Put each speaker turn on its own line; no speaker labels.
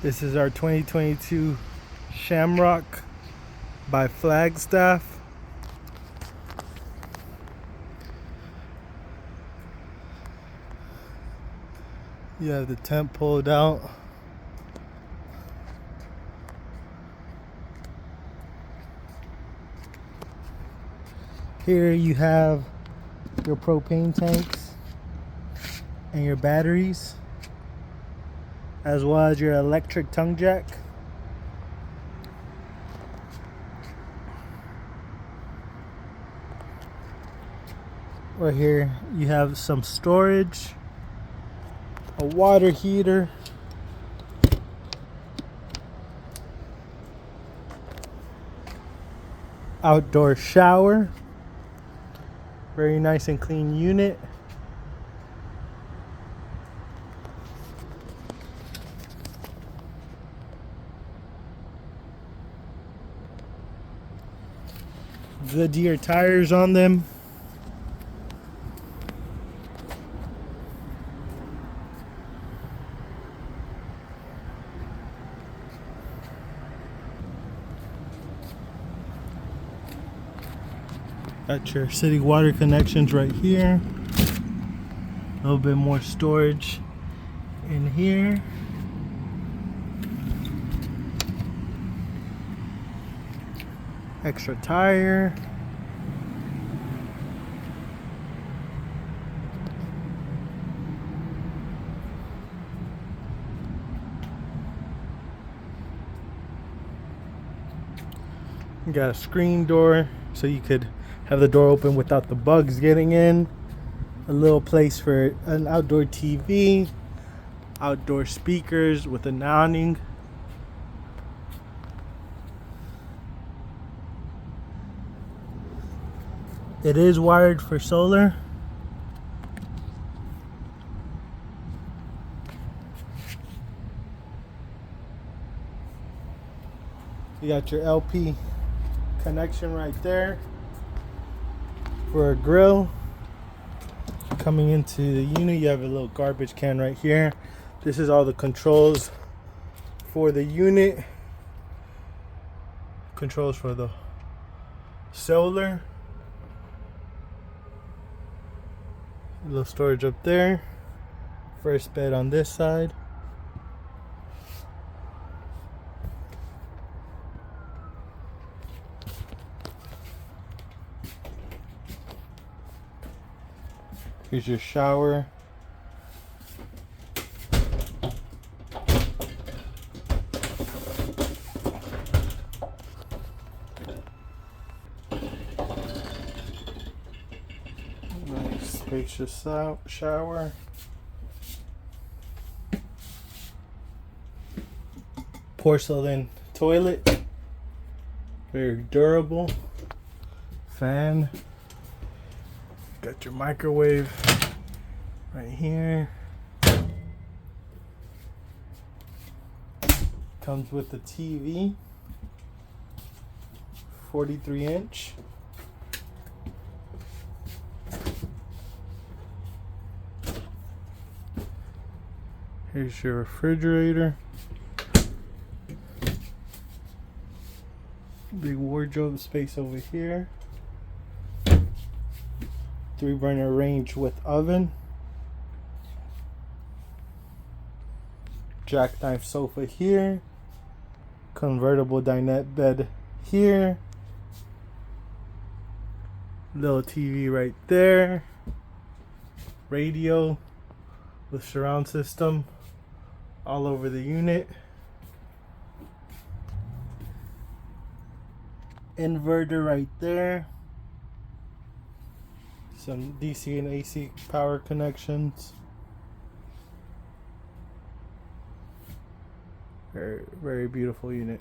This is our 2022 Shamrock by Flagstaff. You have the tent pulled out. Here you have your propane tanks and your batteries, as well as your electric tongue jack. Right here you have some storage, a water heater, outdoor shower, very nice and clean unit. Goodyear tires on them. Got your city water connections right here. A little bit more storage in here. Extra tire. You got a screen door so you could have the door open without the bugs getting in. A little place for an outdoor TV, outdoor speakers with an awning. It is wired for solar. You got your LP connection right there for a grill. Coming into the unit, you have a little garbage can right here. This is all the controls for the unit. Controls for the solar. A little storage up there. First bed on this side. Here's your shower. Nice spacious shower. Porcelain toilet. Very durable. Fan. Got your microwave right here. Comes with the TV, 43-inch. Here's your refrigerator. Big wardrobe space over here. 3-burner range with oven. Jackknife sofa here. Convertible dinette bed here. Little TV right there. Radio with surround system all over the unit. Inverter right there. Some DC and AC power connections. Very, very beautiful unit.